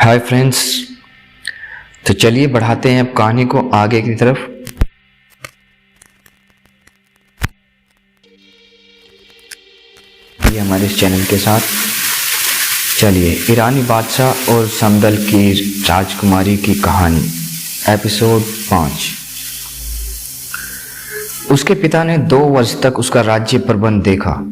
Hi friends. तो चलिए बढ़ाते हैं अब कहानी को आगे की तरफ। ये हमारे इस चैनल के साथ चलिए ईरानी बादशाह और समदल की राजकुमारी की कहानी एपिसोड 5। उसके पिता ने 2 वर्ष तक उसका राज्य प्रबंध देखा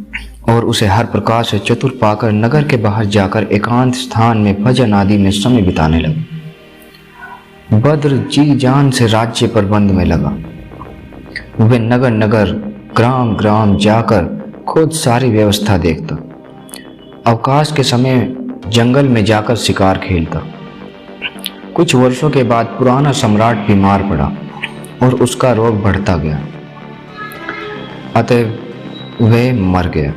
और उसे हर प्रकार से चतुर पाकर नगर के बाहर जाकर एकांत स्थान में भजन आदि में समय बिताने लगा। बद्र जी जान से राज्य प्रबंध में लगा। वह नगर नगर ग्राम ग्राम जाकर खुद सारी व्यवस्था देखता। अवकाश के समय जंगल में जाकर शिकार खेलता। कुछ वर्षों के बाद पुराना सम्राट बीमार पड़ा और उसका रोग बढ़ता गया, अतः वह मर गया।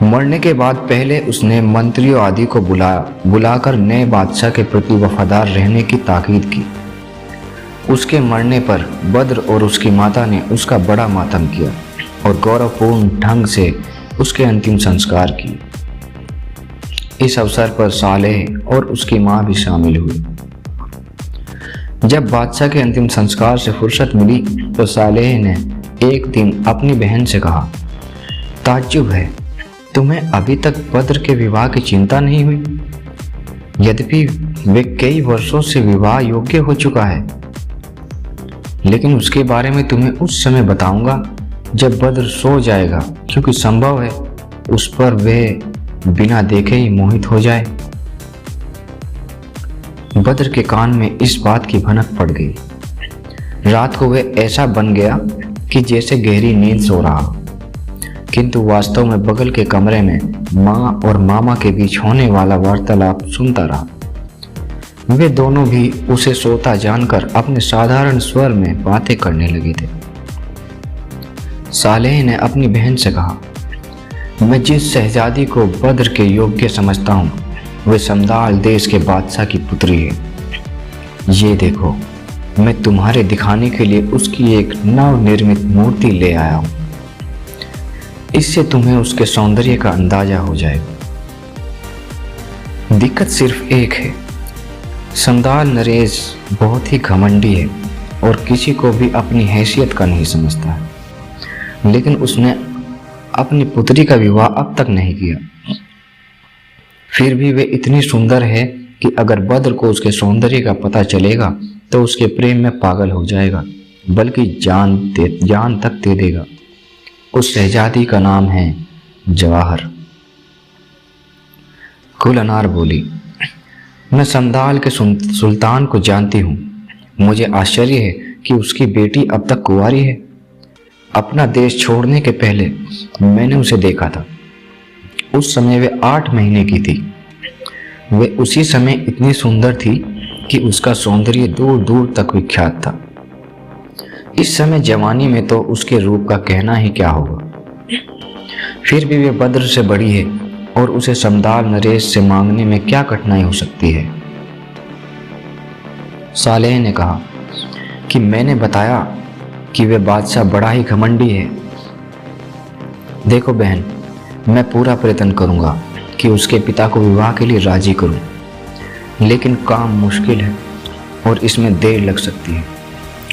मरने के बाद पहले उसने मंत्रियों आदि को बुलाकर नए बादशाह के प्रति वफादार रहने की ताकीद की। उसके मरने पर बद्र और उसकी माता ने उसका बड़ा मातम किया और गौरवपूर्ण ढंग से उसके अंतिम संस्कार किए। इस अवसर पर सालेह और उसकी मां भी शामिल हुई। जब बादशाह के अंतिम संस्कार से फुर्सत मिली तो सालेह ने एक दिन अपनी बहन से कहा, ताज्जुब है, तुम्हें अभी तक बद्र के विवाह की चिंता नहीं हुई, यद्यपि वे कई वर्षों से विवाह योग्य हो चुका है। लेकिन उसके बारे में तुम्हें उस समय बताऊंगा जब बद्र सो जाएगा, क्योंकि संभव है उस पर वह बिना देखे ही मोहित हो जाए। बद्र के कान में इस बात की भनक पड़ गई। रात को वह ऐसा बन गया कि जैसे गहरी नींद सो रहा, किंतु वास्तव में बगल के कमरे में माँ और मामा के बीच होने वाला वार्तालाप सुनता रहा। वे दोनों भी उसे सोता जानकर अपने साधारण स्वर में बातें करने लगे थे। सालेह ने अपनी बहन से कहा, मैं जिस शहजादी को बद्र के योग्य समझता हूँ वे समदाल देश के बादशाह की पुत्री है। ये देखो, मैं तुम्हारे दिखाने के लिए उसकी एक नवनिर्मित मूर्ति ले आया हूँ। इससे तुम्हें उसके सौंदर्य का अंदाजा हो जाएगा। दिक्कत सिर्फ एक है, समदाल नरेश बहुत ही घमंडी है और किसी को भी अपनी हैसियत का नहीं समझता है। लेकिन उसने अपनी पुत्री का विवाह अब तक नहीं किया। फिर भी वे इतनी सुंदर है कि अगर बद्र को उसके सौंदर्य का पता चलेगा तो उसके प्रेम में पागल हो जाएगा, बल्कि जान तक दे देगा। उस शहजादी का नाम है जवाहर। कुल अनार बोली, मैं समदाल के सुल्तान को जानती हूँ। मुझे आश्चर्य है कि उसकी बेटी अब तक कुंवारी है। अपना देश छोड़ने के पहले मैंने उसे देखा था। उस समय वे 8 महीने की थी। वे उसी समय इतनी सुंदर थी कि उसका सौंदर्य दूर दूर तक विख्यात था। इस समय जवानी में तो उसके रूप का कहना ही क्या होगा। फिर भी वे बद्र से बड़ी है और उसे समदाल नरेश से मांगने में क्या कठिनाई हो सकती है। सालेह ने कहा कि मैंने बताया कि वे बादशाह बड़ा ही घमंडी है। देखो बहन, मैं पूरा प्रयत्न करूंगा कि उसके पिता को विवाह के लिए राजी करूं, लेकिन काम मुश्किल है और इसमें देर लग सकती है।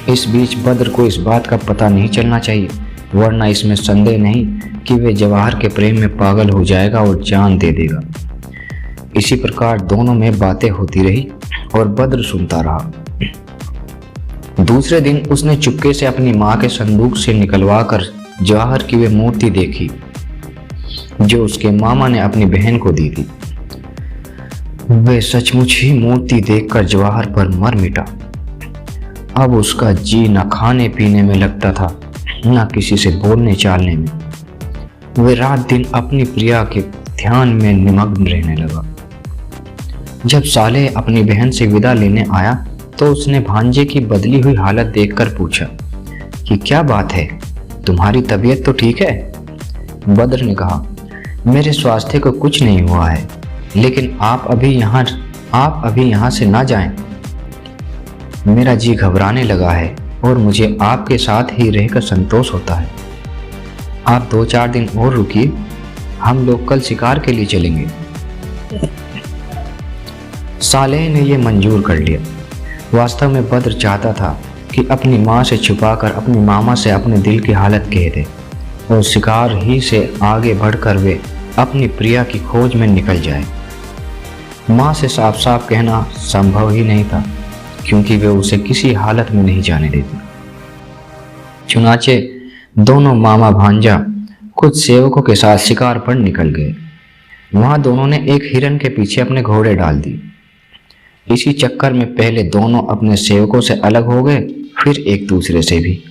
इस बीच बद्र को इस बात का पता नहीं चलना चाहिए, वरना इसमें संदेह नहीं कि वे जवाहर के प्रेम में पागल हो जाएगा और जान दे देगा। इसी प्रकार दोनों में बातें होती रही और बद्र सुनता रहा। दूसरे दिन उसने चुपके से अपनी माँ के संदूक से निकलवाकर जवाहर की वे मूर्ति देखी जो उसके मामा ने अपनी बहन को दी थी। वे सचमुच ही मूर्ति देखकर जवाहर पर मर मिटा। अब उसका जी न खाने पीने में लगता था, न किसी से बोलने चालने में। वह रात दिन अपनी प्रिया के ध्यान में निमग्न रहने लगा। जब सालेह अपनी बहन से विदा लेने आया तो उसने भांजे की बदली हुई हालत देखकर पूछा कि क्या बात है, तुम्हारी तबीयत तो ठीक है? बद्र ने कहा, मेरे स्वास्थ्य को कुछ नहीं हुआ है, लेकिन आप अभी यहाँ से ना जाएं। मेरा जी घबराने लगा है और मुझे आपके साथ ही रहकर संतोष होता है। आप 2-4 दिन और रुकिए, हम लोग कल शिकार के लिए चलेंगे। सालेह ने यह मंजूर कर लिया। वास्तव में बद्र चाहता था कि अपनी माँ से छुपाकर अपनी मामा से अपने दिल की हालत कह दे और शिकार ही से आगे बढ़कर वे अपनी प्रिया की खोज में निकल जाए। माँ से साफ साफ कहना संभव ही नहीं था, क्योंकि वे उसे किसी हालत में नहीं जाने देती। चुनाचे दोनों मामा भांजा कुछ सेवकों के साथ शिकार पर निकल गए। वहां दोनों ने एक हिरन के पीछे अपने घोड़े डाल दिए। इसी चक्कर में पहले दोनों अपने सेवकों से अलग हो गए, फिर एक दूसरे से भी।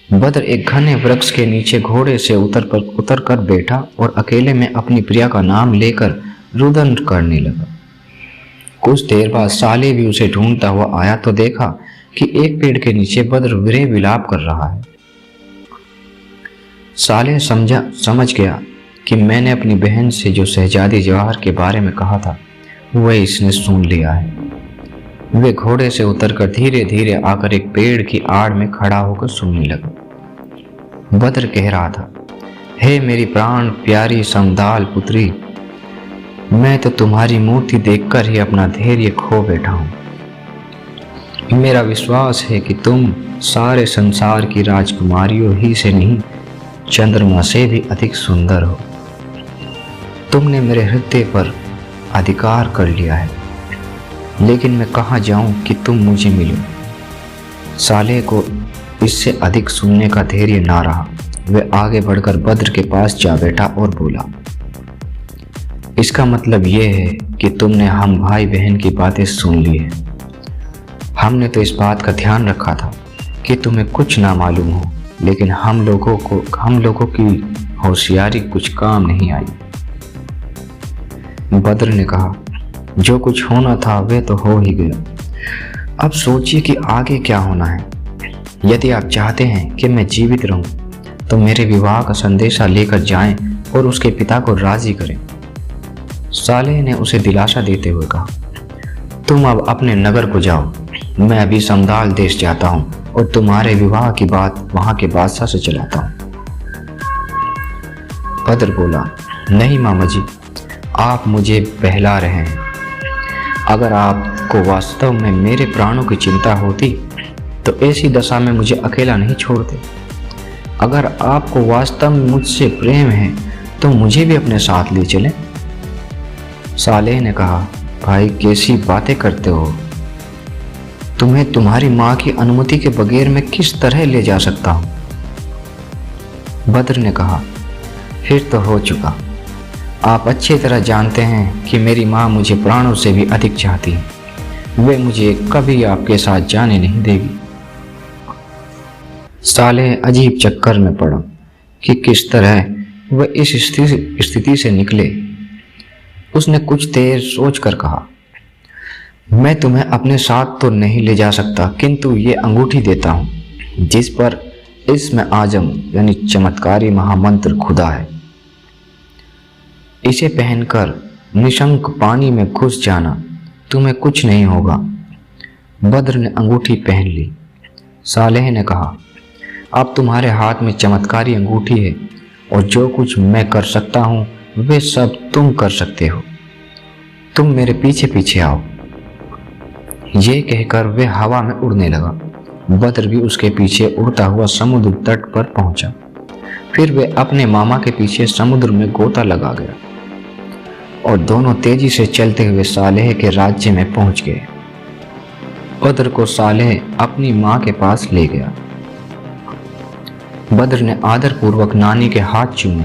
बद्र एक घने वृक्ष के नीचे घोड़े से उतर कर बैठा और अकेले में अपनी प्रिया का नाम लेकर रुदन करने लगा। कुछ देर बाद साले भी उसे ढूंढता हुआ आया तो देखा कि एक पेड़ के नीचे बद्र विरह विलाप कर रहा है। साले समझ गया कि मैंने अपनी बहन से जो शहजादी जवाहर के बारे में कहा था वह इसने सुन लिया है। वे घोड़े से उतरकर धीरे धीरे आकर एक पेड़ की आड़ में खड़ा होकर सुनने लगा। बद्र कह रहा था, हे मेरी प्राण प्यारी समदाल पुत्री, मैं तो तुम्हारी मूर्ति देखकर ही अपना धैर्य खो बैठा हूं। मेरा विश्वास है कि तुम सारे संसार की राजकुमारियों ही से नहीं, चंद्रमा से भी अधिक सुंदर हो। तुमने मेरे हृदय पर अधिकार कर लिया है, लेकिन मैं कहाँ जाऊं कि तुम मुझे मिलो। साले को इससे अधिक सुनने का धैर्य ना रहा। वह आगे बढ़कर बद्र के पास जा बैठा और बोला, इसका मतलब यह है कि तुमने हम भाई बहन की बातें सुन ली है। हमने तो इस बात का ध्यान रखा था कि तुम्हें कुछ ना मालूम हो, लेकिन हम लोगों की होशियारी कुछ काम नहीं आई। बद्र ने कहा, जो कुछ होना था वह तो हो ही गया। अब सोचिए कि आगे क्या होना है। यदि आप चाहते हैं कि मैं जीवित रहूं, तो मेरे विवाह का संदेशा लेकर जाएं और उसके पिता को राजी करें। सालेह ने उसे दिलासा देते हुए कहा, तुम अब अपने नगर को जाओ, मैं अभी समदाल देश जाता हूं और तुम्हारे विवाह की बात वहां के बादशाह से चलाता हूं। बद्र बोला, नहीं मामा जी, आप मुझे बहला रहे हैं। अगर आपको वास्तव में मेरे प्राणों की चिंता होती तो ऐसी दशा में मुझे अकेला नहीं छोड़ते। अगर आपको वास्तव में मुझसे प्रेम है तो मुझे भी अपने साथ ले चलें। सालेह ने कहा, भाई कैसी बातें करते हो, तुम्हें तुम्हारी माँ की अनुमति के बगैर मैं किस तरह ले जा सकता हूँ। बद्र ने कहा, फिर तो हो चुका। आप अच्छी तरह जानते हैं कि मेरी माँ मुझे प्राणों से भी अधिक चाहती है। वे मुझे कभी आपके साथ जाने नहीं देगी। सालेह अजीब चक्कर में पड़ा कि किस तरह वह इस स्थिति से निकले। उसने कुछ देर सोचकर कहा, मैं तुम्हें अपने साथ तो नहीं ले जा सकता, किंतु ये अंगूठी देता हूँ जिस पर इस्म आजम यानी चमत्कारी महामंत्र खुदा है। इसे पहनकर निशंक पानी में घुस जाना, तुम्हें कुछ नहीं होगा। बद्र ने अंगूठी पहन ली। सालेह ने कहा, अब तुम्हारे हाथ में चमत्कारी अंगूठी है और जो कुछ मैं कर सकता हूँ वे सब तुम कर सकते हो। तुम मेरे पीछे पीछे आओ। ये कहकर वह हवा में उड़ने लगा। बद्र भी उसके पीछे उड़ता हुआ समुद्र तट पर पहुंचा। फिर वे अपने मामा के पीछे समुद्र में गोता लगा गया और दोनों तेजी से चलते हुए सालेह के राज्य में पहुंच गए। बद्र को सालेह अपनी माँ के पास ले गया। बद्र ने आदर पूर्वक नानी के हाथ चूमे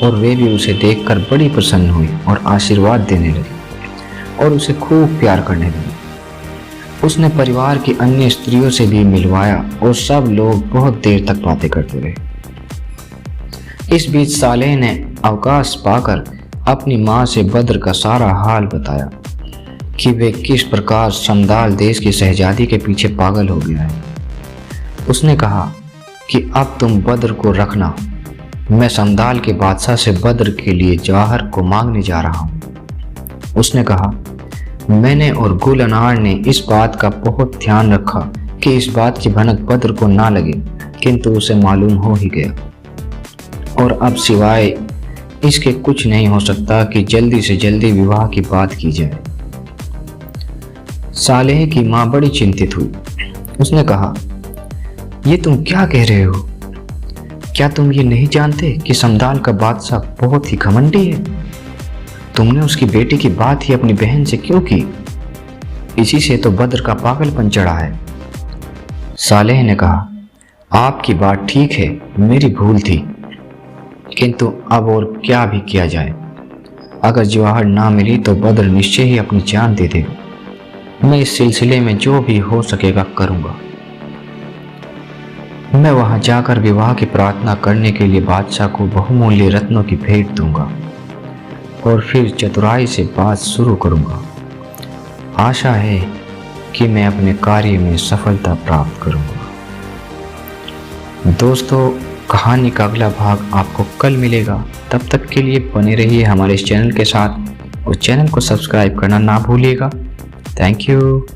और वे भी उसे देखकर बड़ी प्रसन्न हुई और आशीर्वाद देने लगी और उसे खूब प्यार करने लगी। उसने परिवार की अन्य स्त्रियों से भी मिलवाया और सब लोग बहुत देर तक बातें करते रहे। इस बीच सालेह ने अवकाश पाकर अपनी माँ से बद्र का सारा हाल बताया कि वे किस प्रकार समदाल देश की शहजादी के पीछे पागल हो गया है। उसने कहा कि अब तुम बद्र को रखना, मैं समदाल के बादशाह से बद्र के लिए जवाहर को मांगने जा रहा हूँ। उसने कहा, मैंने और गुल अनार ने इस बात का बहुत ध्यान रखा कि इस बात की भनक बद्र को ना लगे, किंतु उसे मालूम हो ही गया और अब सिवाय इसके कुछ नहीं हो सकता कि जल्दी से जल्दी विवाह की बात की जाए। सालेह की माँ बड़ी चिंतित हुई। उसने कहा, ये तुम क्या कह रहे हो? क्या तुम ये नहीं जानते कि समदाल का बादशाह बहुत ही घमंडी है? तुमने उसकी बेटी की बात ही अपनी बहन से क्यों की? इसी से तो बद्र का पागलपन चढ़ा है। सालेह ने कहा, आपकी बात ठीक है, मेरी भूल थी, किंतु अब और क्या भी किया जाए। अगर जवाहर ना मिली तो बद्र निश्चय ही अपनी जान दे देगा। मैं इस सिलसिले में जो भी हो सकेगा करूंगा। मैं वहां जाकर विवाह की प्रार्थना करने के लिए बादशाह को बहुमूल्य रत्नों की भेंट दूंगा और फिर चतुराई से बात शुरू करूंगा। आशा है कि मैं अपने कार्य में सफलता प्राप्त करूंगा। दोस्तों, कहानी का अगला भाग आपको कल मिलेगा। तब तक के लिए बने रहिए हमारे इस चैनल के साथ और चैनल को सब्सक्राइब करना ना भूलिएगा। Thank you.